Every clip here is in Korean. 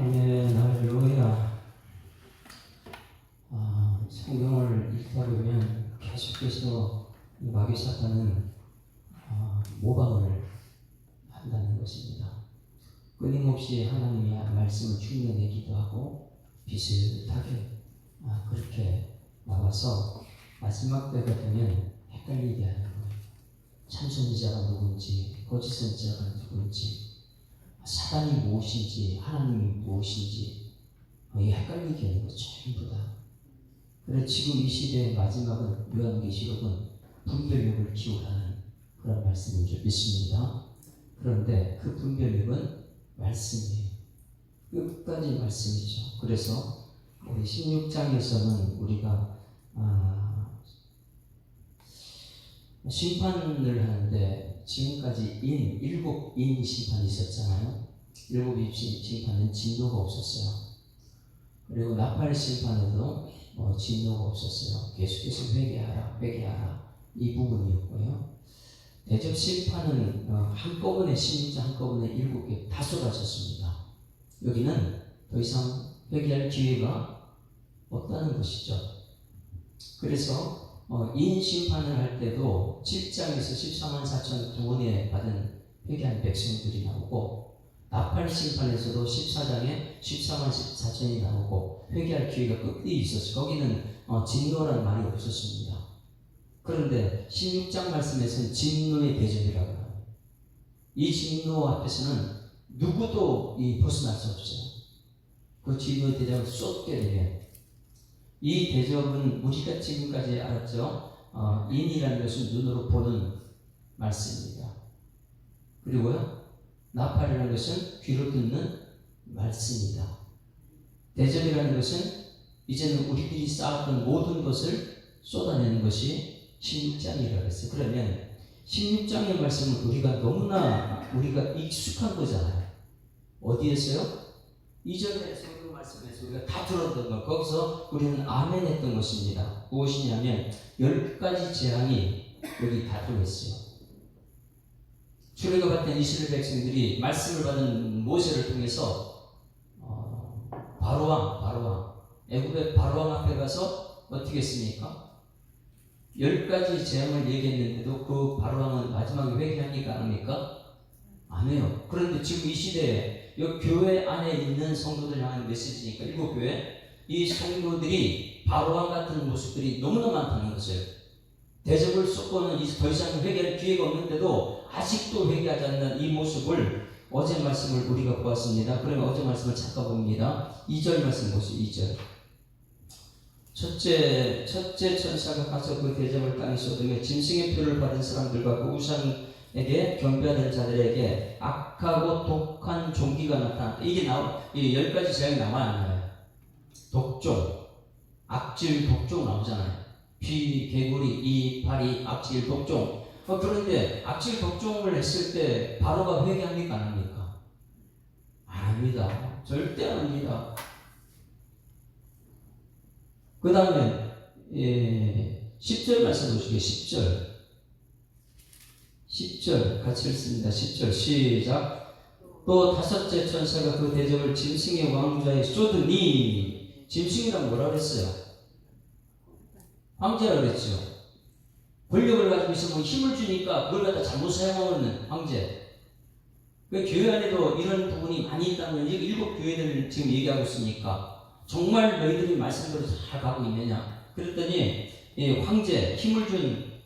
아멘, 할렐루야. 성경을 읽다 보면 계속해서 마귀 사탄은 모방을 한다는 것입니다. 끊임없이 하나님의 말씀을 흉내내기도 하고 비슷하게 그렇게 나와서 마지막 때가 되면 헷갈리게 하는 거예요. 참 선지자가 누군지 거짓 선지자가 누군지 사단이 무엇인지 하나님이 무엇인지 헷갈리게 하는 거 전부 다. 그래서 지금 이 시대의 마지막은 요한계시록은 분별력을 키우라는 그런 말씀인 줄 믿습니다. 그런데 그 분별력은 말씀이에요. 끝까지 말씀이죠. 그래서 우리 16장에서는 우리가 심판을 하는데 지금까지 일곱 인 심판이 있었잖아요. 일곱 인 심판은 진노가 없었어요. 그리고 나팔 심판에도 진노가 없었어요. 계속해서 회개하라 이 부분이었고요. 대접 심판은 한꺼번에 16장 한꺼번에 7개 다 쏟아졌습니다. 여기는 더 이상 회개할 기회가 없다는 것이죠. 그래서 인 심판을 할 때도 7장에서 14만 4천 구원에 받은 회개한 백성들이 나오고, 나팔 심판에서도 14장에 14만 4천이 나오고 회개할 기회가 끝이 있었어요. 거기는 진노라는 말이 없었습니다. 그런데 16장 말씀에서는 진노의 대접이라고 합니다. 이 진노 앞에서는 누구도 벗어날 수 없어요. 그 진노의 대접을 쏟게 되면, 이 대접은 우리가 지금까지 알았죠. 인이라는 것은 눈으로 보는 말씀입니다. 그리고요, 나팔이라는 것은 귀로 듣는 말씀입니다. 대접이라는 것은 이제는 우리들이 쌓았던 모든 것을 쏟아내는 것이 16장이라고 했어요. 그러면 16장의 말씀은 우리가 익숙한 거잖아요. 어디에서요? 이전에 성경 말씀에서 우리가 다 들었던 것, 거기서 우리는 아멘 했던 것입니다. 무엇이냐면 10가지 재앙이 여기 다 들어있어요. 출애굽했던 이스라엘 백성들이 말씀을 받은 모세를 통해서 바로왕 애굽의 바로왕 앞에 가서 어떻게 했습니까? 10가지 재앙을 얘기했는데도 그 바로왕은 마지막에 회개합니까? 안 합니까? 안 해요. 그런데 지금 이 시대에 이 교회 안에 있는 성도들 향한 메시지니까, 일곱 교회, 이 성도들이 바로왕 같은 모습들이 너무나 많다는 것을, 대접을 쏟고는 더 이상 회개할 기회가 없는데도 아직도 회개하지 않는 이 모습을 어제 말씀을 우리가 보았습니다. 그러면 어제 말씀을 잠깐 봅니다. 2절 말씀 보시죠. 2절. 첫째 천사가 가서 그 대접을 땅에 쏟으며 짐승의 표를 받은 사람들과 그 우상에게 경배하는 자들에게 악하고 독한 종기가 나타났다. 이게 이 10가지 재앙이 나와 안 나와요? 독종, 악질, 독종 나오잖아요. 비, 개구리, 이파리, 악질, 독종. 그런데 악질, 독종을 했을 때 바로가 회개합니까? 안 합니까? 안 합니다. 절대 안 합니다. 그 다음에 10절 말씀 보시게. 10절 같이 읽습니다. 10절 시작. 또 다섯째 천사가 그 대접을 짐승의 왕좌에 쏟으니, 짐승이란 뭐라 그랬어요? 황제라 그랬죠. 권력을 가지고 있으면 힘을 주니까 그걸 갖다 잘못 사용하는 황제. 그 교회 안에도 이런 부분이 많이 있다는, 일곱 교회들을 지금 얘기하고 있으니까 정말 너희들이 말씀대로 잘 가고 있느냐? 그랬더니 황제, 힘을 준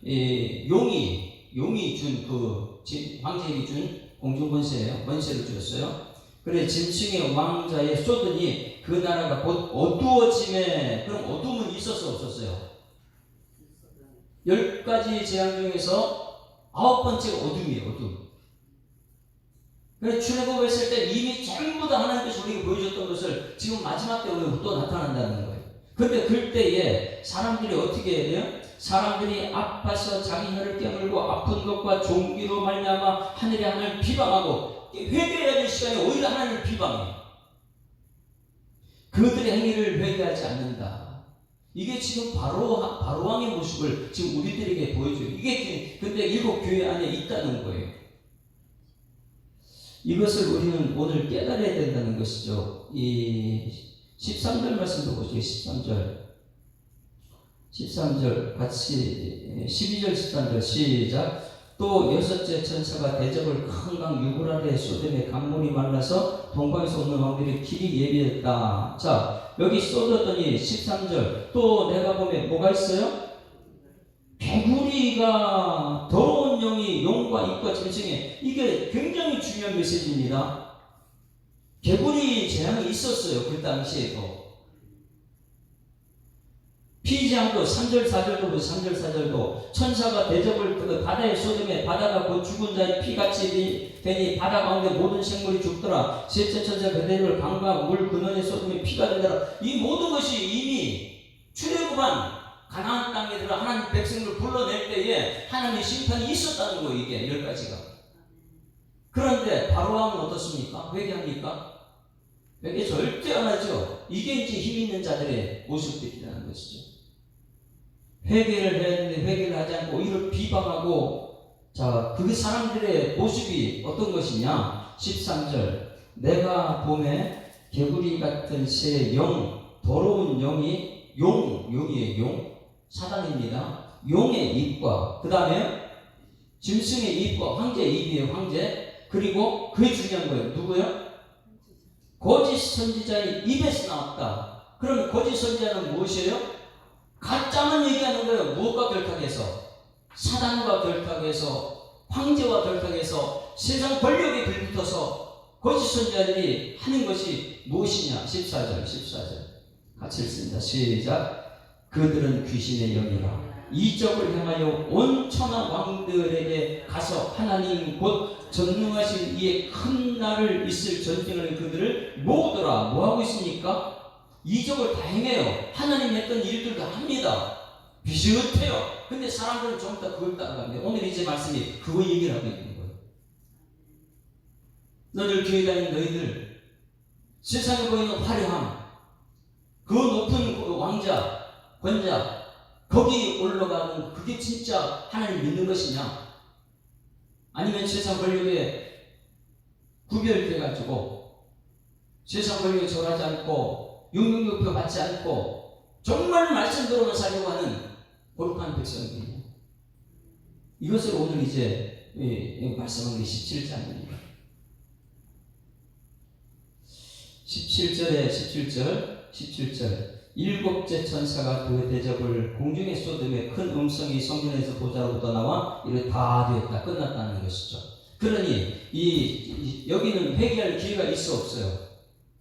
용이 준 황제에게 준 공중 권세예요. 권세를 주었어요. 그래 짐승의 왕자에 쏟으니 그 나라가 곧 어두워짐에, 그럼 어둠은 있었어 없었어요? 10가지 재앙 중에서 9번째가 어둠이에요. 어둠. 그래 출애굽했을 때 이미 전부 다 하나님께서 우리에게 보여줬던 것을 지금 마지막 때 또 나타난다는 거예요. 근데 그때에 사람들이 어떻게 해야 돼요? 사람들이 아파서 자기 혀를 깨물고 아픈 것과 종기로 말미암아 하늘의 하나님을 비방하고, 회개해야 될 시간에 오히려 하나님을 비방해요. 그들의 행위를 회개하지 않는다. 이게 지금 바로왕의 모습을 지금 우리들에게 보여줘요. 이게 근데 일곱 교회 안에 있다는 거예요. 이것을 우리는 오늘 깨달아야 된다는 것이죠. 이 13절 말씀도 보시죠. 13절 같이 12절 13절 시작. 또 여섯째 천사가 대접을 큰 강 유브라데 소돔의 강물이 말라서 동방에서 오는 왕들의 길이 예비했다. 자, 여기 쏟았더니 13절 또 내가 보면 뭐가 있어요? 개구리가 더러운 영이 용과 입과 짐승에, 이게 굉장히 중요한 메시지입니다. 개구리 재앙이 있었어요. 그 당시에도. 피지 않고 3절 4절도 보세요. 3절 4절도 천사가 대접을 그 바다의 소돔에 바다가 곧 죽은 자의 피같이 되니 바다 가운데 모든 생물이 죽더라. 셋째 천사가 대접을 강과 물 근원의 소돔에 피가 되더라. 이 모든 것이 이미 출애굽한 가나안 땅에 들어 하나님 백성을 불러낼 때에 하나님의 심판이 있었다는 거예요. 이게 10가지가. 그런데 바로왕은 어떻습니까? 회개합니까? 회개 절대 안 하죠. 이게 이제 힘 있는 자들의 모습들이라는 것이죠. 회개를 해야 되는데 회개를 하지 않고 오히려 비방하고, 자, 그 사람들의 모습이 어떤 것이냐? 13절 내가 봄에 개구리 같은 새 영, 더러운 영이 용이에요. 용, 사단입니다. 용의 입과 그 다음에 짐승의 입과 황제의 입이에요. 황제. 그리고 그게 중요한 거예요. 누구요? 거짓 선지자의 입에서 나왔다. 그럼 거짓 선지자는 무엇이에요? 가짜만 얘기하는 거예요. 무엇과 결탁해서? 사단과 결탁해서, 황제와 결탁해서, 세상 권력에 빌붙어서 거짓 선지자들이 하는 것이 무엇이냐? 14절 같이 읽습니다. 시작. 그들은 귀신의 영이라 이적을 행하여 온 천하 왕들에게 가서 하나님 곧 전능하신 이의 큰 날을 있을 전쟁을 그들을 모으더라. 뭐하고 있습니까? 이적을 다 행해요. 하나님 했던 일들 다 합니다. 비슷해요. 근데 사람들은 전부 다 그걸 따라갑니다. 오늘 이제 말씀이 그거 얘기를 하고 있는 거예요. 너희들 교회 다니는 너희들, 세상에 보이는 화려함, 그 높은 왕자, 권자, 거기 올라가는 그게 진짜 하나님 믿는 것이냐? 아니면 세상 권력에 구별돼가지고 세상 권력에 절하지 않고 육육육표 받지 않고 정말 말씀대로만 살려고 하는 거룩한 백성들이냐? 이것을 오늘 이제 말씀한 게 17장입니다. 17절 일곱째 천사가 그 대접을 공중에 쏟음에 큰 음성이 성전에서 보좌로부터 나와 이래 다 되었다. 끝났다는 것이죠. 그러니 여기는 회개할 기회가 있어 없어요?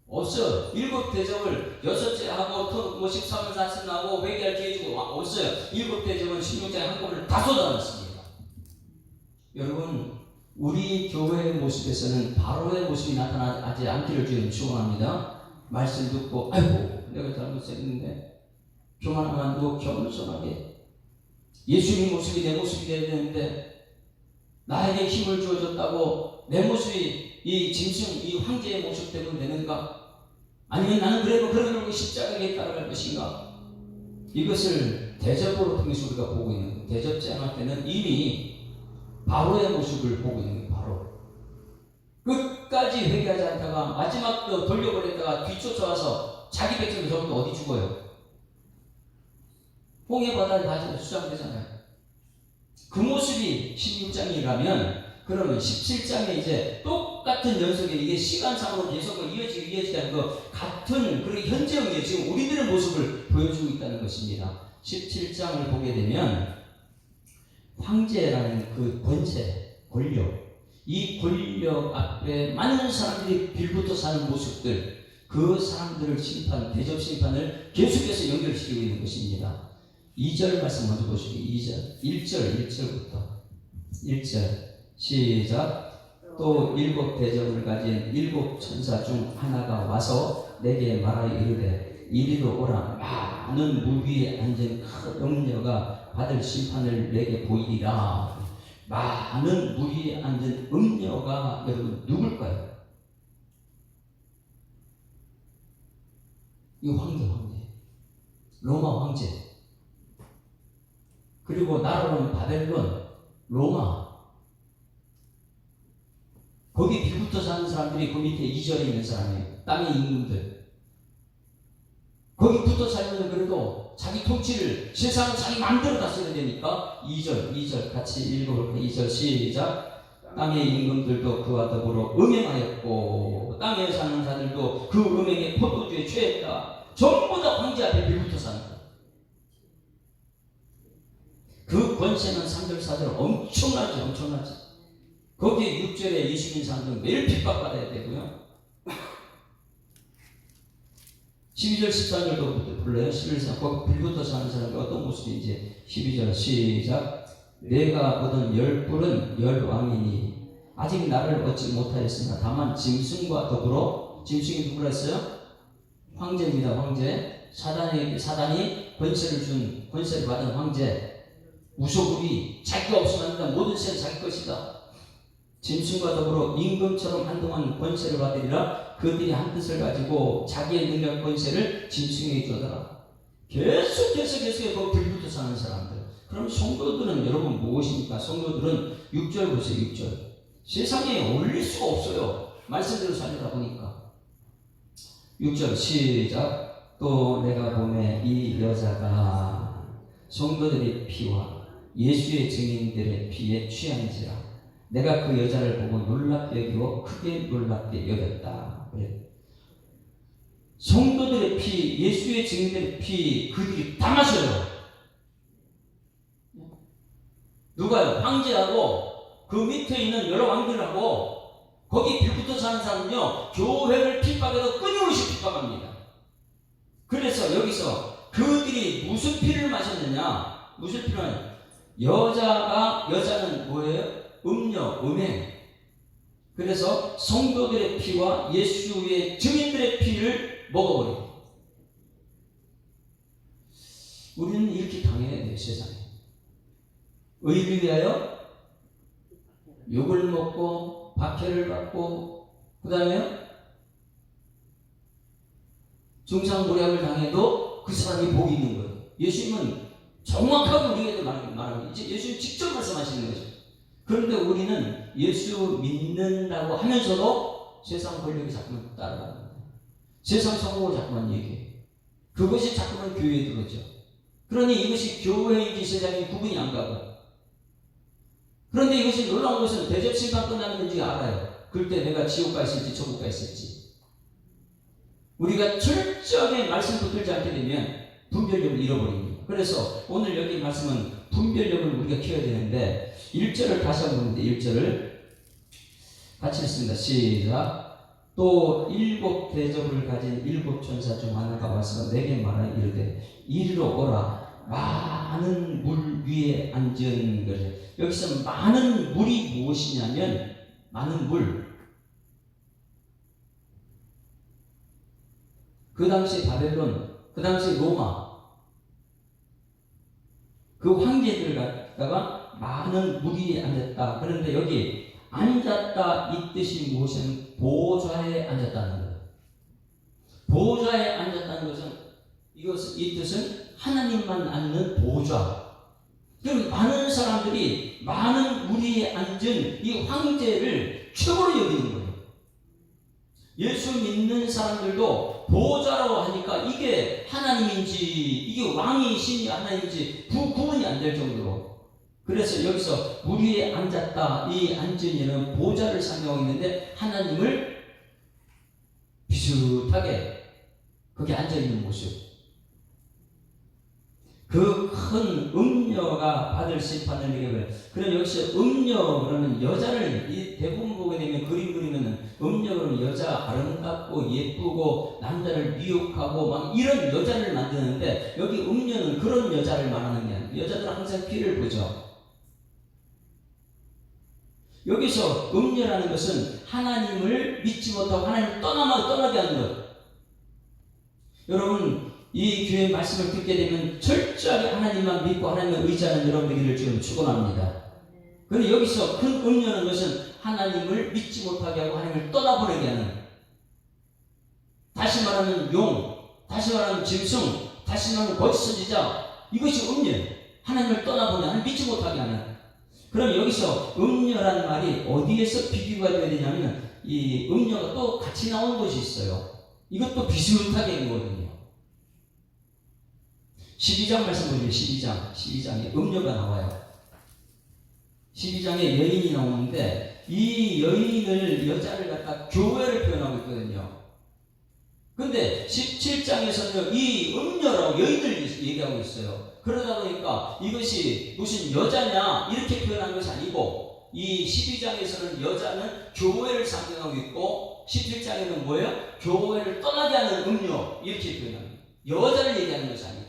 없어요. 일곱 대접을 여섯째 하고 뭐 13년 40년 하고 회개할 기회 주고 없어요. 일곱 대접은 16장에 한꺼번에 다 쏟아놨습니다. 여러분, 우리 교회의 모습에서는 바로의 모습이 나타나지 않기를 주님 축원합니다. 말씀 듣고 아이고 내가 잘못했는데 교만하면 안 되고 겸손하게 예수님 모습이 내 모습이 되어야 되는데 나에게 힘을 주어줬다고 내 모습이 이 짐승, 이 황제의 모습 때문에 되는가? 아니면 나는 그래도 그런 십자가에 따라갈 것인가? 이것을 대접으로 통해서 우리가 보고 있는 거예요. 대접장할 때는 이미 바로의 모습을 보고 있는 거예요. 바로 끝까지 회개하지 않다가 마지막도 돌려버렸다가 뒤쫓아와서 자기 백성이 저것도 어디 죽어요? 홍해 바다에 다 수장되잖아요. 그 모습이 16장이라면 그러면 17장에 이제 똑같은 연속에 이게 시간상으로 계속 이어지게 하는 거 같은 그런 현재형이에요. 지금 우리들의 모습을 보여주고 있다는 것입니다. 17장을 보게 되면 황제라는 그 권세, 권력, 이 권력 앞에 많은 사람들이 빌붙어 사는 모습들, 그 사람들을 대접 심판을 계속해서 연결시키고 있는 것입니다. 2절 말씀 먼저 보시고 1절부터 1절 시작. 또 일곱 대접을 가진 일곱 천사 중 하나가 와서 내게 말하여 이르되 이리로 오라. 많은 물 위에 앉은 큰 음녀가 받을 심판을 내게 보이리라. 많은 물 위에 앉은 음녀가 여러분 누굴까요? 이 황제, 로마 황제. 그리고 나라로는 바벨론, 로마. 거기 빌붙어 사는 사람들이 그 밑에 2절에 있는 사람이에요. 땅의 임금들. 거기 붙어 살면 그래도 자기 통치를 세상을 자기 마음대로 다스려야 되니까 2절 같이 읽어볼까요? 2절 시작. 땅의 임금들도 그와 더불어 음행하였고 땅에 사는 자들도 그 음행에 포도주에 취했다. 전부 다 황제 앞에 빌붙어 사는 거예요. 그 권세는 3절 4절 엄청나지. 거기에 6절에 20인 사람들은 매일 핍박받아야 되고요. 12절 13절도 불러요. 11절 거기 빌붙어 사는 사람들 어떤 모습인지 12절 시작. 내가 얻은 10뿔은 10왕이니 아직 나를 얻지 못하였으나 다만 짐승과 더불어, 짐승이 누구라 했어요? 황제입니다. 황제. 사단이 권세를 받은 황제. 우소국이 자기가 없으면 안 된다. 모든 세는 자기 것이다. 짐승과 더불어 임금처럼 한동안 권세를 받으리라. 그들이 한 뜻을 가지고 자기의 능력 권세를 짐승에게 주더라. 계속해서 그 불붙어 사는 사람들. 그럼 성도들은 여러분 무엇입니까? 성도들은 6절 보세요. 6절. 세상에 어울릴 수가 없어요. 말씀대로 살다 보니까. 6절 시작. 또 내가 보매 이 여자가 성도들의 피와 예수의 증인들의 피에 취한지라. 내가 그 여자를 보고 놀랍게 여기고 크게 놀랍게 여겼다. 그래. 성도들의 피, 예수의 증인들의 피, 그들이 다 마셔요. 누가요? 황제하고 그 밑에 있는 여러 왕들하고 거기 빌붙어 사는 사람은요, 교회를 핍박해도 끊임없이 핍박합니다. 그래서 여기서 그들이 무슨 피를 마셨느냐? 무슨 피를? 여자는 뭐예요? 음녀, 음행. 그래서 성도들의 피와 예수의 증인들의 피를 먹어버려요. 우리는 이렇게 당해야 돼요, 세상에. 의를 위하여 욕을 먹고 박해를 받고 그 다음에 중상모략을 당해도 그 사람이 복이 있는 거예요. 예수님은 정확하게 우리에게 말하고 이제 예수님 직접 말씀하시는 거죠. 그런데 우리는 예수 믿는다고 하면서도 세상 권력이 자꾸만 따라갑니다. 세상 성공을 자꾸만 얘기해요. 그것이 자꾸만 교회에 들어오죠. 그러니 이것이 교회인지 세상인지 구분이 안 가고, 그런데 이것이 놀라운 것은 대접 심판 끝나는 건지 알아요. 그때 내가 지옥 가 있을지 천국 가 있을지. 우리가 철저하게 말씀 붙들지 않게 되면 분별력을 잃어버립니다. 그래서 오늘 여기 말씀은 분별력을 우리가 키워야 되는데 1절을 다시 한번 보는데 1절을 같이 읽습니다. 시작. 또 7 대접을 가진 7 천사 중 하나가 와서 내게 말하여 이르되 이리로 오라. 많은 물 위에 앉은 거죠. 여기서 많은 물이 무엇이냐면 많은 물. 그 당시 바벨론, 그 당시 로마, 그 황제들 갖다가 많은 물 위에 앉았다. 그런데 여기 앉았다 이 뜻이 무엇이냐면 보좌에 앉았다는 거예요. 보좌에 앉았다는 것은 이 뜻은 하나님만 앉는 보좌. 그럼 많은 사람들이 많은 무리에 앉은 이 황제를 최고로 여기는 거예요. 예수 믿는 사람들도 보좌라고 하니까 이게 하나님인지 이게 왕이 신이 하나님인지 구분이 안 될 정도로. 그래서 여기서 무리에 앉았다. 이 앉은이는 보좌를 상징하고 있는데 하나님을 비슷하게 거기 앉아있는 모습. 그 큰 음녀가 받을 심판을 얘기해요. 그럼 여기서 음녀 그러면 여자를 이 대부분 보게 되면 그림 그리면은 음녀 그러면 여자 아름답고 예쁘고 남자를 미혹하고 막 이런 여자를 만드는데 여기 음녀는 그런 여자를 말하는 게 아니에요. 여자들은 항상 피를 보죠. 여기서 음녀라는 것은 하나님을 믿지 못하고 하나님을 떠나게 하는 것. 여러분 이 교회 말씀을 듣게 되면 철저하게 하나님만 믿고 하나님을 의지하는 여러분들을 지금 축원합니다. 그런데 여기서 큰 음녀는 것은 하나님을 믿지 못하게 하고 하나님을 떠나보내게 하는, 다시 말하면 용, 다시 말하면 짐승, 다시 말하면 거짓 선지자, 이것이 음녀. 하나님을 떠나보내, 하나님 믿지 못하게 하는. 그럼 여기서 음녀라는 말이 어디에서 비교가 되어야 되냐면 이 음녀가 또 같이 나온 것이 있어요. 이것도 비슷하게 있거든요. 12장 말씀 보시면 12장에 음녀가 나와요. 12장에 여인이 나오는데 이 여자를 갖다 교회를 표현하고 있거든요. 근데 17장에서는 이 음녀라고 여인을 얘기하고 있어요. 그러다 보니까 이것이 무슨 여자냐 이렇게 표현한 것이 아니고 이 12장에서는 여자는 교회를 상징하고 있고 17장에는 뭐예요? 교회를 떠나게 하는 음녀 이렇게 표현합니다. 여자를 얘기하는 것이 아니고.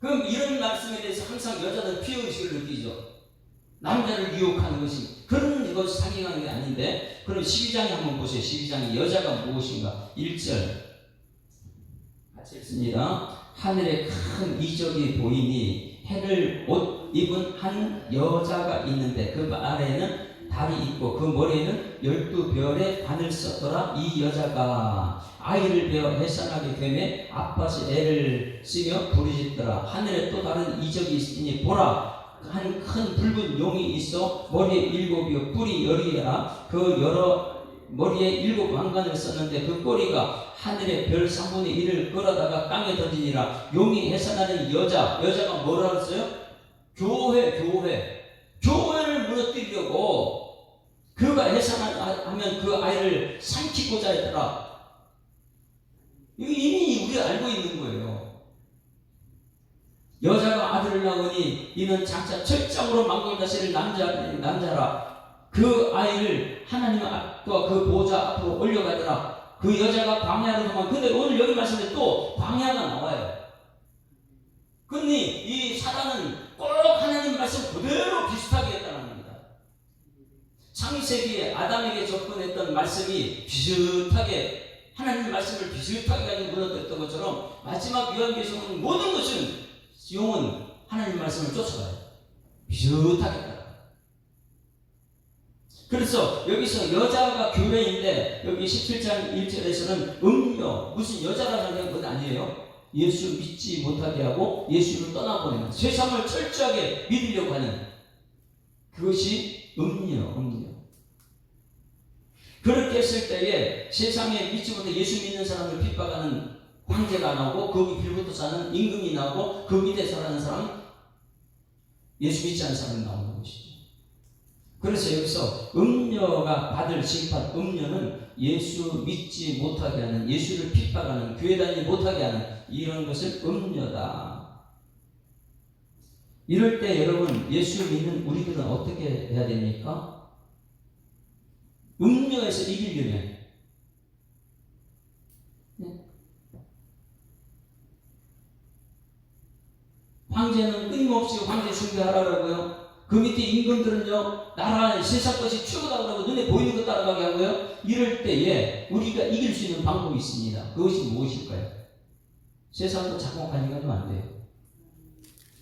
그럼 이런 말씀에 대해서 항상 여자는 피해의식을 느끼죠. 남자를 유혹하는 것이 그런 것을 상징하는 게 아닌데, 그럼 12장에 한번 보세요. 12장에 여자가 무엇인가? 1절 같이 읽습니다. 하늘에 큰 이적이 보이니 해를 옷 입은 한 여자가 있는데 그 아래에는 달이 있고 그 머리에는 12별의 관을 썼더라. 이 여자가 아이를 베어 해산하게 되매 아파서 애를 쓰며 부르짖더라. 하늘에 또 다른 이적이 있으니 보라, 한 큰 붉은 용이 있어 머리에 7이요 뿔이 10이라. 그 여러 머리에 7 왕관을 썼는데 그 꼬리가 하늘의 별 3분의 1을 끌어다가 땅에 던지니라. 용이 해산하는 여자가 뭐라 그랬어요? 교회를 무너뜨리려고 그가 해산하면 그 아이를 삼키고자 했더라. 이미 우리가 알고 있는 거예요. 여자가 아들을 낳으니 이는 장차 철장으로 만국을 다스릴 남자라. 그 아이를 하나님의 앞과 그 보좌 앞으로 올려가더라. 그 여자가 광야로 도망. 근데 오늘 여기 말씀에 또 광야가 나와요. 근데 이 사단은 꼭 하나님 말씀 그대로 비슷하게 했다는 겁니다. 창세기에 아담에게 접근했던 말씀이 비슷하게, 하나님 말씀을 비슷하게 가지고 무너뜨렸던 것처럼 마지막 요한계시록은 모든 것은 영은 하나님 말씀을 쫓아가요. 비슷하게 따라. 그래서 여기서 여자가 교회인데 여기 17장 1절에서는 음녀, 무슨 여자라는 건 아니에요. 예수 믿지 못하게 하고 예수를 떠나보내는, 세상을 철저하게 믿으려고 하는 그것이 음녀. 그렇게 했을 때에 세상에 믿지 못해 예수 믿는 사람을 핍박하는 황제가 나오고 거기 빌부터 사는 임금이 나오고 그 밑에 사는 사람, 예수 믿지 않는 사람이 나오는 것이죠. 그래서 여기서 음녀가 받을 심판, 음녀는 예수 믿지 못하게 하는, 예수를 핍박하는, 교회 다니지 못하게 하는 이런 것을 음녀다. 이럴 때 여러분, 예수 믿는 우리들은 어떻게 해야 됩니까? 음녀에서 이기려면 황제는 끊임없이 황제 숭배하라고요. 그 밑에 임금들은요, 나라 세상 것이 최고다 그러고 눈에 보이는 것 따라가게 하고요. 이럴 때에 우리가 이길 수 있는 방법이 있습니다. 그것이 무엇일까요? 세상도 자꾸 관여하면 안 돼요.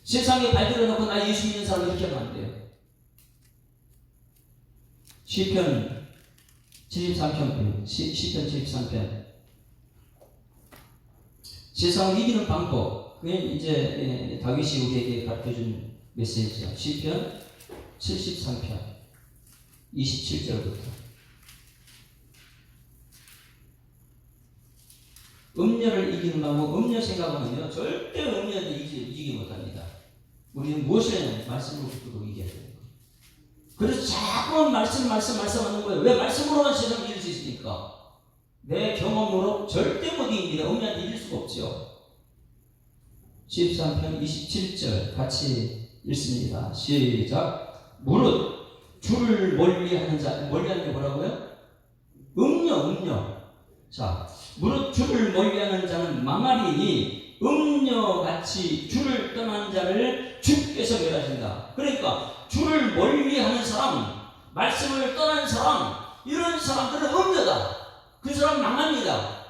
세상에 발들여놓고 나 예수 믿는 사람 이렇게 하면 안 돼요. 시편 73편, 시편 73편. 세상을 이기는 방법. 그게 이제 다윗이 우리에게 가르쳐준 메시지죠. 시편 73편 27절부터. 음녀를 이기는 방법, 음녀 생각하면요 절대 음녀한테 이기지 못합니다. 우리는 무엇을 말씀으로 붙들고 이겨야 돼요. 그래서 자꾸 말씀하는 거예요. 왜? 말씀으로만 세상 이길 수 있으니까. 내 경험으로 절대 못 이깁니다. 음녀한테 이길 수가 없죠. 13편 27절 같이 읽습니다. 시작. 무릇 주를 멀리하는 자, 멀리하는 게 뭐라고요? 음녀. 자, 무릇 주를 멀리하는 자는 망하리니 음녀같이 주를 떠난 자를 주께서 멸하신다. 그러니까 주를 멀리하는 사람, 말씀을 떠난 사람, 이런 사람들은 음녀다. 그 사람 망합니다.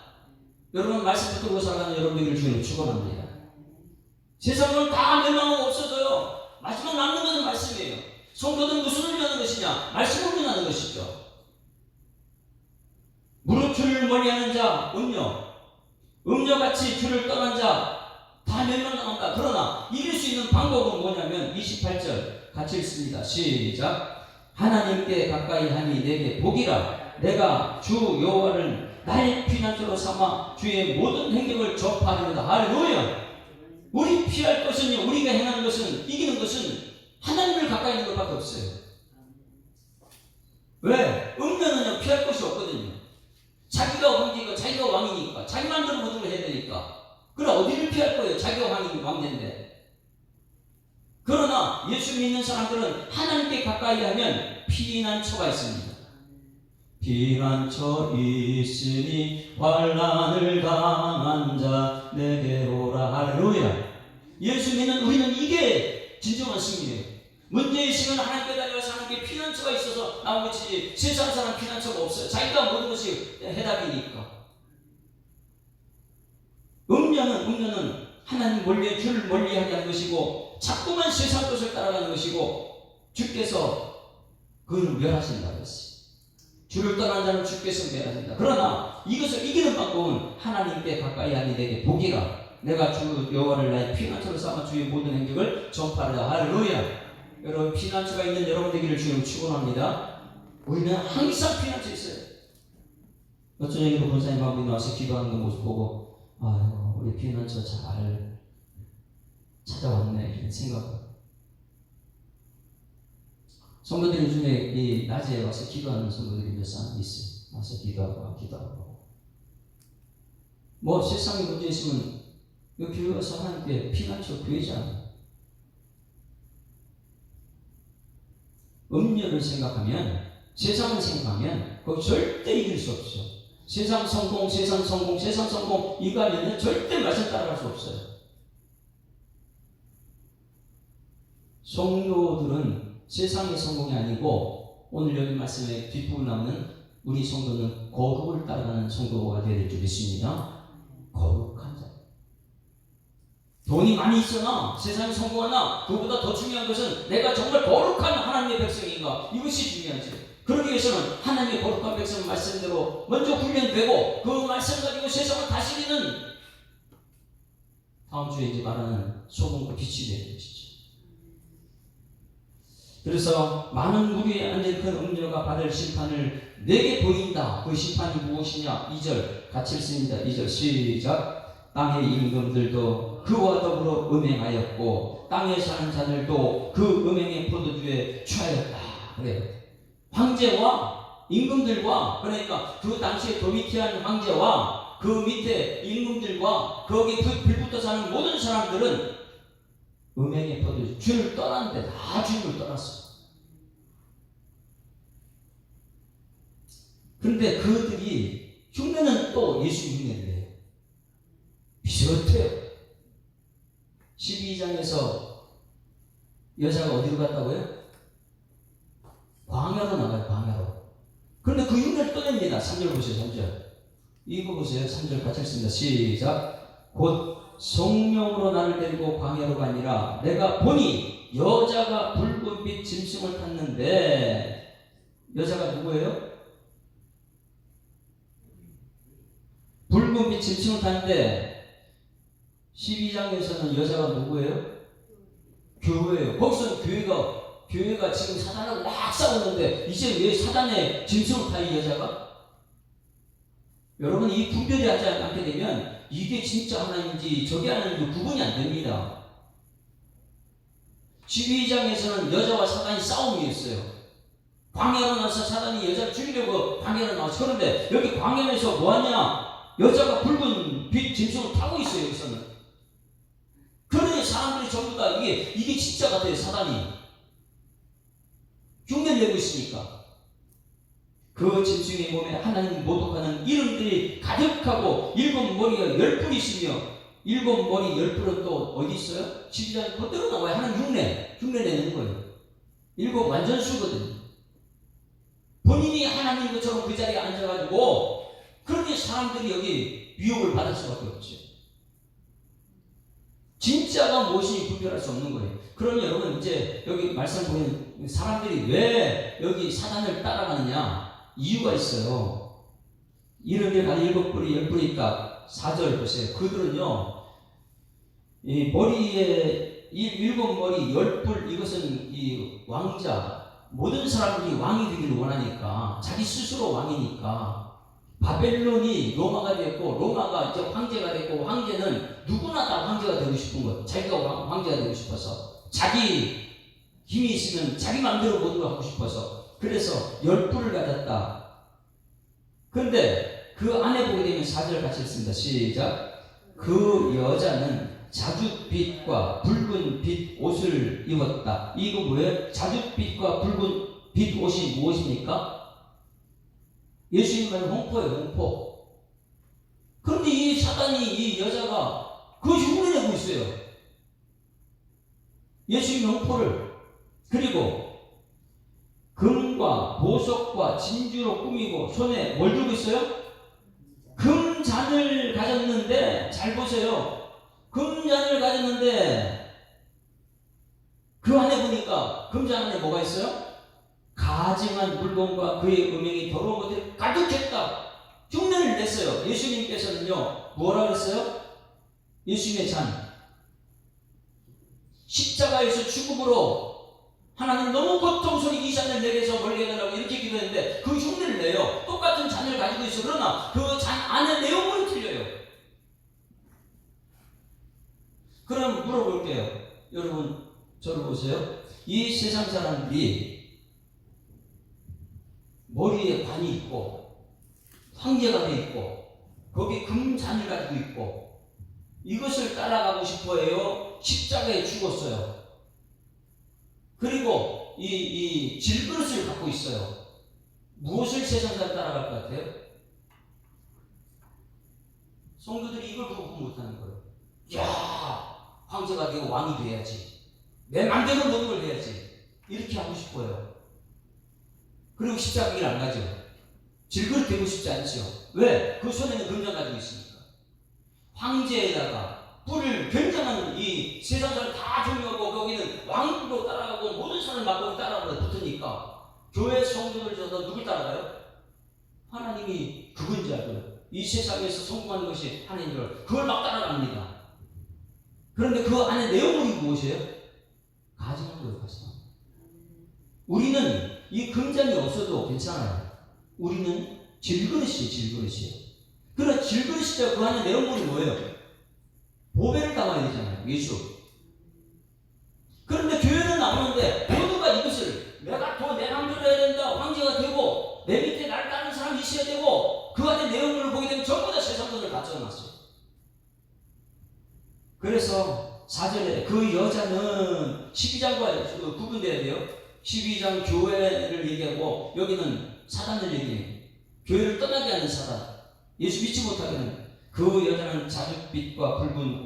여러분 말씀 붙들고 살아가는 여러분들 중에 축원합니다. 세상은 다 멸망하고 없어져요. 마지막 남는 것은 말씀이에요. 성도들은 무슨 의미 하는 것이냐? 말씀을 의미하는 것이죠. 무릇 주를 멀리하는 자, 음녀같이 주를 떠난 자 다 멸망당한다. 그러나 이길 수 있는 방법은 뭐냐면 28절 같이 읽습니다. 시작. 하나님께 가까이 하니 내게 복이라. 내가 주 여호와를 나의 피난처로 삼아 주의 모든 행적을 접하리로다. 할렐루야. 우리 피할 것은요, 우리가 행하는 것은, 이기는 것은 하나님을 가까이 있는 것밖에 없어요. 왜? 음녀는요 피할 것이 없거든요. 자기가 황제니까, 자기가 왕이니까, 자기 마음대로 모든 걸 해야 되니까. 그럼 어디를 피할 거예요? 자기가 왕인데. 그러나 예수 믿는 사람들은 하나님께 가까이 하면 피난처가 있습니다. 피난처 있으니 환난을 당한 자 내게로 오라. 할렐루야. 예수 믿는 우리는 이게 진정한 승리예요. 문제 있으면 하나님께 달려서 하나님께 피난처가 있어서 나온 것이지, 세상 사람 피난처가 없어요. 자기가 모든 것이 해답이니까. 음녀는 하나님 멀리, 주를 멀리하게 하는 것이고 자꾸만 세상 것을 따라가는 것이고, 주께서 그를 멸하신다고 했어요. 주를 떠난 자는 주께서 멸하신다. 그러나 이것을 이기는 방법은 하나님께 가까이 하니 내게 복이라. 내가 주 여호와를 나의 피난처로 삼아 주의 모든 행적을 전파하라. 할렐루야. 여러분, 피난처가 있는 여러분 되기를 주님 축원합니다. 우리는 항상 피난처 있어요. 어쩐 얘기로 본사님 한 분이 나와서 기도하는 그 모습 보고, 아유, 우리 피난처 잘 찾아왔네, 이런 생각. 성도들 중에 이 낮에 와서 기도하는 성도들이 몇 사람 있어요. 와서 기도하고. 뭐 세상에 문제 있으면 여기 교회 와서 하나님께 피난처 구해잖아요. 음료를 생각하면, 세상을 생각하면 거기 절대 이길 수 없죠. 세상 성공 이거 하면 절대 말씀 따라갈 수 없어요. 성도들은 세상의 성공이 아니고, 오늘 여기 말씀의 뒷부분 나오는 우리 성도는 거룩을 따라가는 성도가 되어야 될 줄 믿습니다. 거룩한 자. 돈이 많이 있으나, 세상에 성공하나, 그보다 더 중요한 것은 내가 정말 거룩한 하나님의 백성인가, 이것이 중요하지. 그러기 위해서는 하나님의 거룩한 백성 말씀대로 먼저 훈련되고, 그 말씀 가지고 세상을 다스리는, 다음 주에 이제 말하는 소금과 빛이 되는 것이죠. 그래서 많은 무리에 앉은 큰 음녀가 받을 심판을 내게 보인다. 그 심판이 무엇이냐? 2절 같이 읽습니다. 2절 시작. 땅의 임금들도 그와 더불어 음행하였고 땅에 사는 자들도 그 음행의 포도주에 취하였다. 그래요. 황제와 임금들과, 그러니까 그 당시에 도미티안 황제와 그 밑에 임금들과 거기에 빌붙어 사는 모든 사람들은 음행의 포도주, 주를 떠났는데 다 주님을 떠났어요. 그런데 그들이 흉내는 또 예수 흉내를 해요. 비슷해요. 12장에서 여자가 어디로 갔다고요? 광야로 나가요. 광야로. 그런데 그 흉내를 떠냅니다. 3절 보세요. 3절. 이거 보세요. 3절 같이 읽습니다. 시작. 곧 성령으로 나를 데리고 광야로 가니라. 내가 보니 여자가 붉은빛 짐승을 탔는데, 여자가 누구예요? 붉은빛 짐승을 탔는데, 12장에서는 여자가 누구예요? 교회예요. 거기서는 교회가 지금 사단하고 막 싸우는데, 이제 왜 사단의 짐승을 타, 이 여자가? 여러분, 이 분별이 하지 않게 되면 이게 진짜 하나인지 저게 하나인지 구분이 안 됩니다. 12장에서는 여자와 사단이 싸움이었어요. 광야로 나와서 사단이 여자를 죽이려고 광야로 나와서. 그런데 여기 광야에서 뭐하냐? 여자가 붉은 빛 짐승을 타고 있어요. 여기서는. 그러니 사람들이 전부 다 이게 진짜 같아요. 사단이 흉내를 내고 있으니까. 그 짐승의 몸에 하나님 모독하는 이름들이 가득하고 7머리가 10뿔이 있으며, 7머리 10뿔은 또 어디 있어요? 12장에 그대로 나와요. 하나님 흉내 내는 거예요. 7 완전수거든요. 본인이 하나님 것처럼 그 자리에 앉아가지고, 그러니 사람들이 여기 미혹을 받을 수밖에 없죠. 진짜가 무엇인지 구별할 수 없는 거예요. 그러면 여러분, 이제 여기 말씀 보면 사람들이 왜 여기 사단을 따라가느냐? 이유가 있어요. 이름에 가는 7뿔이 10뿔이 있다. 4절 보세요. 그들은요, 이 머리에 7머리 10뿔, 이것은 이 왕자, 모든 사람들이 왕이 되기를 원하니까, 자기 스스로 왕이니까, 바벨론이 로마가 됐고, 로마가 이제 황제가 됐고, 황제는 누구나 다 황제가 되고 싶은 거예요. 자기가 황제가 되고 싶어서, 자기 힘이 있으면 자기 마음대로 모든 걸 하고 싶어서. 그래서 열불을 가졌다. 그런데 그 안에 보게 되면 4절 같이 읽습니다. 시작. 그 여자는 자줏빛과 붉은 빛 옷을 입었다. 이거 뭐예요? 자줏빛과 붉은 빛 옷이 무엇입니까? 예수님 말은 홍포예요, 홍포. 그런데 이 사단이, 이 여자가 그것이 흉내내고 있어요. 예수님 홍포를. 그리고 금과 보석과 진주로 꾸미고 손에 뭘 들고 있어요? 금잔을 가졌는데, 잘 보세요. 금잔을 가졌는데 그 안에 보니까 금잔 안에 뭐가 있어요? 가증한 물건과 그의 음행이 더러운 것들이 가득했다. 흉내를 냈어요. 예수님께서는요, 뭐라 그랬어요? 예수님의 잔, 십자가에서 죽음으로 하나님 너무 고통스러운 이 잔을 내게서 멀게 해달라고 이렇게 기도했는데 그 흉내를 내요. 똑같은 잔을 가지고 있어. 그러나 그 잔 안에 내용물이 틀려요. 그럼 물어볼게요. 여러분, 저를 보세요. 이 세상 사람들이 머리에 관이 있고 황제가 돼 있고 거기 금잔을 가지고 있고 이것을 따라가고 싶어해요? 십자가에 죽었어요. 그리고 이 질그릇을 갖고 있어요. 무엇을 세상 사람 따라갈 것 같아요? 성도들이 이걸 보고 못하는 거예요. 야, 황제가 되고 왕이 돼야지. 내 맘대로 모든 걸 해야지. 이렇게 하고 싶어요. 그리고 십자가 길 안 가죠. 질그릇 되고 싶지 않죠. 왜? 그 손에는 금잔 가지고 있으니까. 황제에다가 뿔을 굉장한 이 세상 사람 다 존경하고 거기는 왕으로 따라가고 모든 사람을 막고 따라가고 붙으니까 교회 성도들 중에서 누굴 따라가요? 하나님이 그건 줄 알고요. 이 세상에서 성공하는 것이 하나님을 그걸 막 따라갑니다. 그런데 그 안에 내용물이 무엇이에요? 가증한 거예요, 가증한. 우리는 이 금잔이 없어도 괜찮아요. 우리는 질그릇이에요, 질그릇이에요. 그러나 질그릇이죠. 그 안에 내용물이 뭐예요? 보배를 담아야 되잖아요, 예수. 그런데 교회는 나오는데 모두가 이것을 내가 더 내 맘대로 해야 된다. 황제가 되고 내 밑에 나를 따르는 사람이 있어야 되고 그 안에 내용물을 보게 되면 전부 다 세상 것을 갖춰놨어요. 그래서 4절에 그 여자는 12장과 구분돼야 돼요. 12장 교회를 얘기하고 여기는 사단을 얘기해요. 교회를 떠나게 하는 사단, 예수 믿지 못하게 하는. 그 여자는 자줏빛과 붉은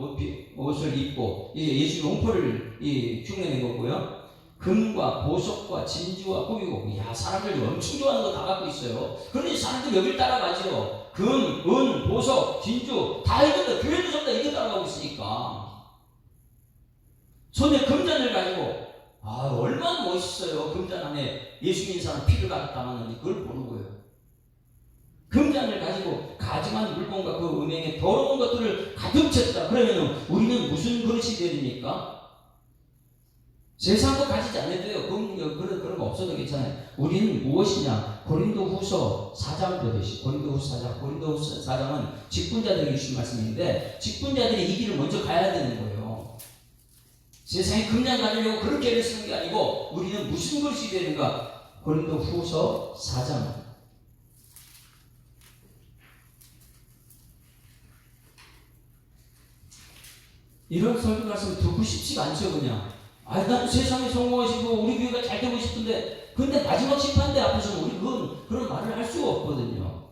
옷을 입고 이제 예수의 홍포를 흉내낸 거고요. 금과 보석과 진주와 꾸미고, 야, 사람들이 엄청 좋아하는 거 다 갖고 있어요. 그런데 사람들이 여길 따라가죠. 금, 은, 보석, 진주 다 있는데 교회도 전부 다 이게 따라가고 있으니까. 손에 금잔을 가지고, 아, 얼마나 멋있어요. 금잔 안에 예수 믿는 사람 피를 가득 담았는지 그걸 보는 거예요. 금잔을 가지고 가증한 물건과 그 음행에 더러운 것들을 가득 쳤다. 그러면 우리는 무슨 그릇이 되니까? 세상 거 가지지 않아도요. 그런 거 없어도 괜찮아요. 우리는 무엇이냐? 고린도후서 4장 보듯이, 고린도후서 4장은 직분자들에게 주신 말씀인데, 직분자들이 이 길을 먼저 가야 되는 거예요. 세상에 금잔 가지려고 그렇게 애를 쓰는 게 아니고 우리는 무슨 것이 되는가? 고린도후서 4장. 이런 설교 말씀 듣고 싶지가 않죠. 그냥 난 세상에 성공하시고 우리 교회가 잘 되고 싶은데, 근데 마지막 심판대 앞에서 우리 그런 말을 할 수가 없거든요.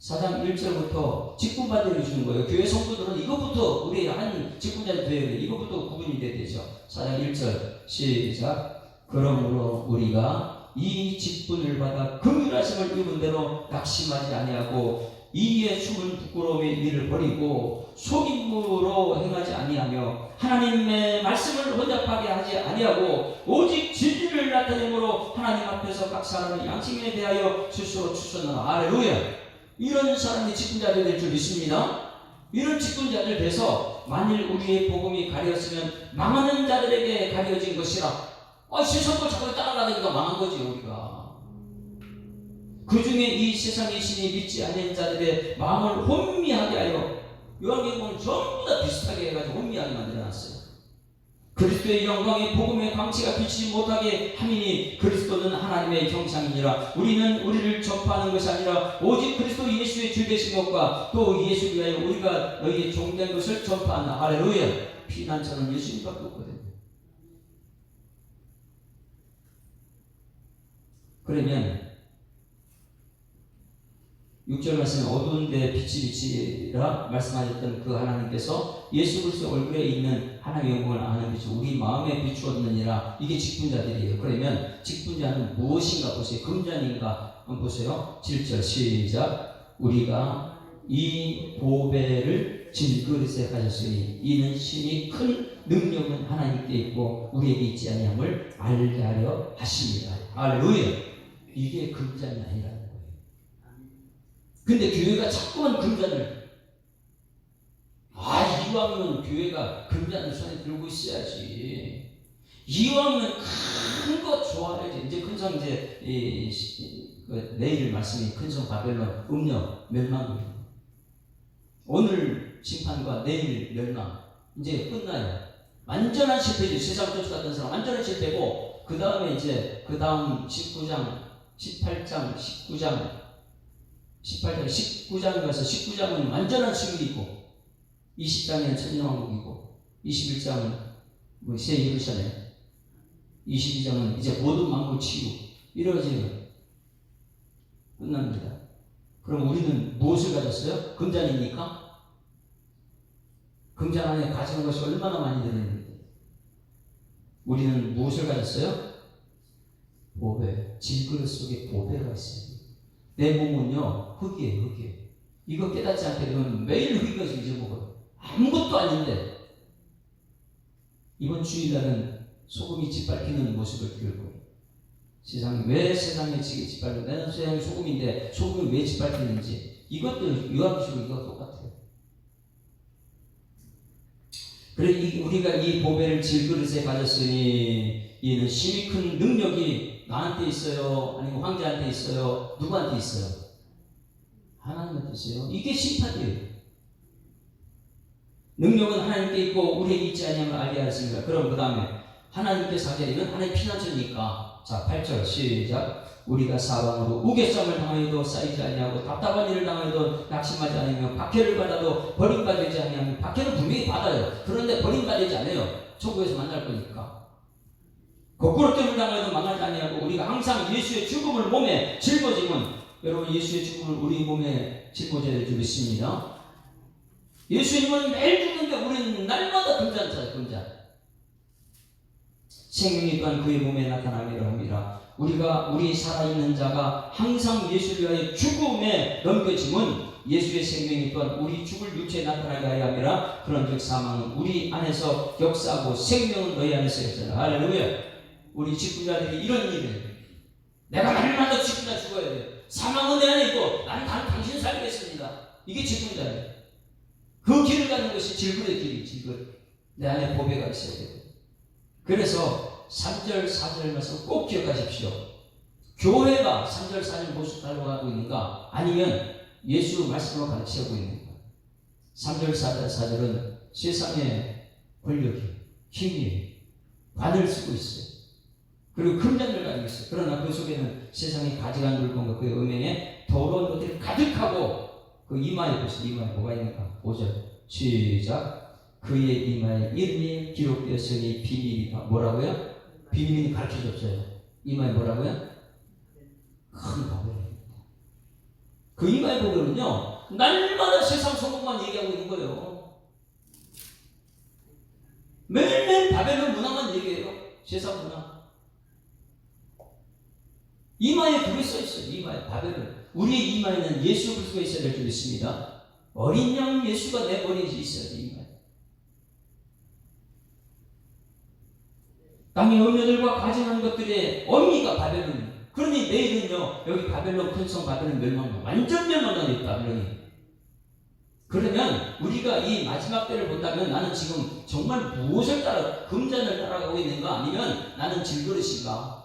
4장 1절부터 직분받을 주는 거예요. 교회 성도들은 이것부터, 우리 한 직분자들 돼야 돼. 이것부터 구분이 돼야 되죠. 4장 1절 시작. 그러므로 우리가 이 직분을 받아 긍휼하심을 입은 대로 낙심하지 아니하고 이에 숨은 부끄러움의 일을 버리고 속임무로 행하지 아니하며 하나님의 말씀을 혼잡하게 하지 아니하고 오직 진리를 나타내므로 하나님 앞에서 각 사람의 양심에 대하여 스스로 추천하라. 할렐루야. 이런 사람이 직분자들 될 줄 믿습니다. 이런 직분자들 돼서 만일 우리의 복음이 가려졌으면 망하는 자들에게 가려진 것이라. 세상 걸 자꾸 따라가니까 망한 거지 우리가. 그 중에 이 세상의 신이 믿지 않는 자들의 마음을 혼미하게 하여 요한계시록은 전부 다 비슷하게 해가지고 혼미하게 만들어놨어요. 그리스도의 영광의 복음의 광채가 비치지 못하게 함이니 그리스도는 하나님의 형상이니라. 우리는 우리를 전파하는 것이 아니라 오직 그리스도 예수의 주 되신 것과 또 예수 위하여 우리가 너희의 종된 것을 전파한다. 할렐루야. 피난처는 예수님밖에 없거든요. 그러면 6절 말씀에 어두운 데 빛이 비치라 말씀하셨던 그 하나님께서 예수 그리스도 얼굴에 있는 하나님의 영광을 아는 빛이 우리 마음에 비추었느니라. 이게 직분자들이에요. 그러면 직분자는 무엇인가 보세요. 금자인가 한번 보세요. 7절 시작. 우리가 이 보배를 질그릇에 가졌으니 이는 심히 큰 능력은 하나님께 있고 우리에게 있지 아니함을 알게 하려 하십니다. 할렐루야. 이게 금잔이 아니라는 거예요. 근데 교회가 자꾸만 금잔을 이왕이면 교회가 금잔을 손에 들고 있어야지. 이왕이면 큰 거 좋아해야지. 이제 큰성 이제 내일 말씀이 큰성 바벨론 음녀 멸망입니다. 오늘 심판과 내일 멸망 이제 끝나요. 완전한 실패지. 세상 쫓아갔던 사람 완전한 실패고 그 다음에 이제 그 다음 19장 18장 19장에 가서 19장은 완전한 승리이고 20장에는 천년왕국이고 21장은 새 예루살렘 22장은 이제 모든 만국 치유 이러지 끝납니다. 그럼 우리는 무엇을 가졌어요? 금잔입니까? 금잔 안에 가진 것이 얼마나 많이 들어있는데 우리는 무엇을 가졌어요? 보배. 질그릇 속에 보배가 있어요. 내 몸은요 흙이에요. 흙이에요. 이거 깨닫지 않게 되면 매일 흙이가지고 잊어먹어요. 아무것도 아닌데 이번 주일날은 소금이 짓밟히는 모습을 기울 거예요. 세상에 왜 세상에 짓밟혀? 나는 세상이 소금인데 소금이 왜 짓밟히는지 이것도 요한계시록 이거 똑같아요. 그래 우리가 이 보배를 질그릇에 가졌으니 이는 심히 큰 능력이 나한테 있어요? 아니면 황제한테 있어요? 누구한테 있어요? 하나님한테 있어요. 이게 심판이에요. 능력은 하나님께 있고 우리에게 있지 아니하면 알게 하였습니다. 그럼 그 다음에 하나님께서 하시려면 하나님 피난처니까 자 8절 시작. 우리가 사방으로 우겨쌈을 당하여도 쌓이지 아니하고 답답한 일을 당하여도 낙심하지 않으며 박해를 받아도 버림받지 아니하면 박해는 분명히 받아요. 그런데 버림받지 않아요. 천국에서 만날 거니까. 거꾸로 뜸을 당하여도 망하지 아니하고 우리가 항상 예수의 죽음을 몸에 짊어지면 여러분 예수의 죽음을 우리 몸에 짊어져야 줄 믿습니다. 예수님은 매일 죽는데 우리는 날마다 금잔자예요. 금잔. 생명이 또한 그의 몸에 나타나기를 합니다. 우리 살아있는 자가 항상 예수를 위하여 죽음에 넘겨짐은 예수의 생명이 또한 우리 죽을 육체에 나타나게 하여 함이라. 그런즉 사망은 우리 안에서 역사하고 생명은 너희 안에서 역사하라. 할렐루야. 우리 직분자들이 이런 일을 내가 날마다 직분자 죽어야 돼. 사망은 내 안에 있고 난 당신 살겠습니다. 이게 직분자예요. 그 길을 가는 것이 질그릇의 길이 질그릇. 내 안에 보배가 있어야 돼요. 그래서 3절 4절 말씀 꼭 기억하십시오. 교회가 3절 4절 모습 닮아가고 있는가 아니면 예수 말씀으로 가르치고 있는가. 3절 4절은 세상의 권력이 힘이 관을 쓰고 있어요. 그리고 금잔을 가지고 있어요. 그러나 그 속에는 세상이 가져간 물건과 그의 음행에 더러운 것들이 가득하고 그 이마에 보세요. 이마에 뭐가 있는가. 5절 시작. 그의 이마에 이름이 기록되었으니 비밀이다. 뭐라고요? 비밀이 가르쳐줬어요. 이마에 뭐라고요? 큰 바벨입니다. 그 이마에 보면요 날마다 세상 소문만 얘기하고 있는 거예요. 매일매일 바벨론 문화만 얘기해요. 세상 문화. 이마에 그게 써있어요. 이마에 바벨론. 우리의 이마에는 예수 그리스도가 있어야 될 줄 믿습니다. 어린 양 예수가 내 머리에 있어야 돼. 이마에. 땅의 음녀들과 가증한 것들의 어미가 바벨론이에요. 그러니 내일은요 여기 바벨론 큰성 바벨론 멸망 완전 멸망하는 바벨론이 그러면 우리가 이 마지막 때를 본다면 나는 지금 정말 무엇을 따라 금잔을 따라가고 있는가 아니면 나는 질그릇인가?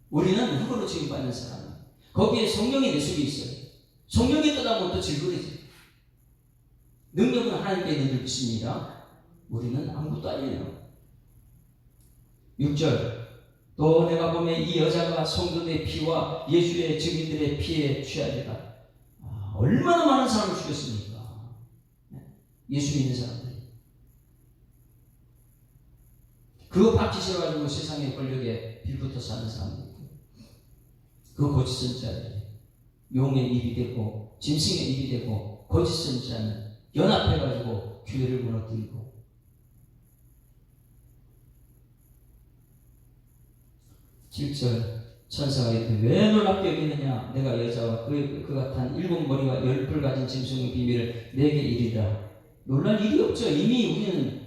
우리는 흙으로 취급받는 사람. 거기에 성령이 내 속에 있어요. 성령이 떠나면 또 질그릇이에요. 능력은 하나님께 있는 줄 믿습니다. 우리는 아무것도 아니에요. 6절 또 내가 보면 이 여자가 성도들의 피와 예수의 증인들의 피에 취하리라. 얼마나 많은 사람을 죽였습니까? 예수 믿는 사람들이. 그거 받기 싫어가지고 세상의 권력에 빌붙어 사는 사람들 있고, 그 거짓 선자들이 용의 입이 되고 짐승의 입이 되고 거짓 선자는 연합해가지고 교회를 무너뜨리고. 7절 천사가 이르되 왜 놀랍게 여기느냐? 내가 여자와 그 같은 7머리와 10뿔 가진 짐승의 비밀을 내게 이르리라. 놀랄 일이 없죠. 이미 우리는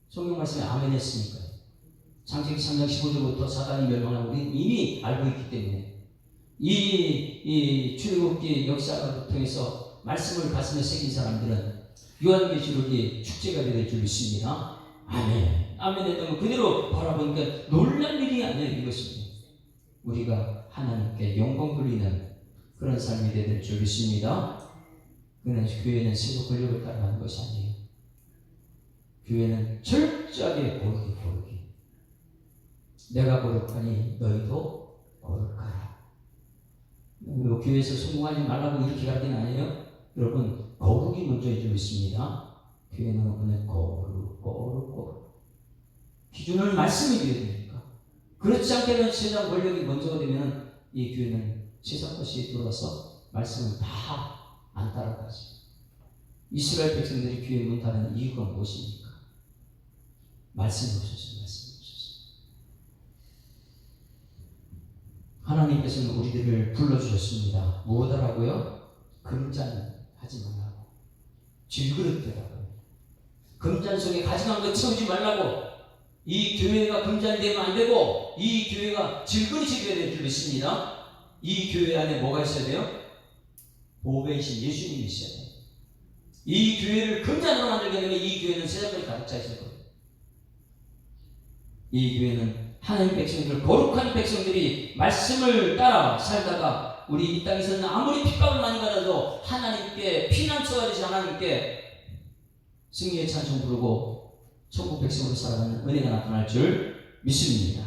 성경 말씀에 아멘 했으니까요. 창세기 3장 15절부터 사단이 멸망하고 우리는 이미 알고 있기 때문에 이 출애굽기 역사를 통해서 말씀을 가슴에 새긴 사람들은 요한계시록이 축제가 될 줄 믿습니다. 아멘. 아멘 했다면 그대로 바라보니까 놀랄 일이 아니에요. 이것입니다. 우리가 하나님께 영광 돌리는 그런 삶이 되될 줄 믿습니다. 그러나 교회는 세속 권력을 따라가는 것이 아니에요. 교회는 철저하게 고르기. 내가 거룩하니 너희도 거룩하라. 교회에서 성공하지 말라고 이렇게 가르치는 아니에요. 여러분 거룩이 먼저인 줄 믿습니다. 교회는 그냥 거룩. 기준을 말씀이 되어야 됩니까? 그렇지 않게는 세상 권력이 먼저가 되면 이 교회는 세상 것이 들어와서 말씀을 다 안 따라가지. 이스라엘 백성들이 교회 문 닫는 이유가 무엇입니까? 말씀이 없어서. 하나님께서는 우리들을 불러주셨습니다. 무엇하라고요? 금잔하지 말라고. 질그릇되라고. 금잔 속에 가증한 거 채우지 말라고. 이 교회가 금잔이 되면 안 되고 이 교회가 질그릇이 되어야 될 줄 믿습니다. 이 교회 안에 뭐가 있어야 돼요? 보배이신 예수님이 있어야 돼요. 이 교회를 금잔으로 만들게 되면 이 교회는 세상까지 가득 차 있을 거예요. 이 교회는 하나님 백성들, 거룩한 백성들이 말씀을 따라 살다가 우리 이 땅에서는 아무리 핍박을 많이 받아도 하나님께 피난처가 되신 하나님께 승리의 찬송 부르고 천국 백성으로 살아가는 은혜가 나타날 줄 믿습니다.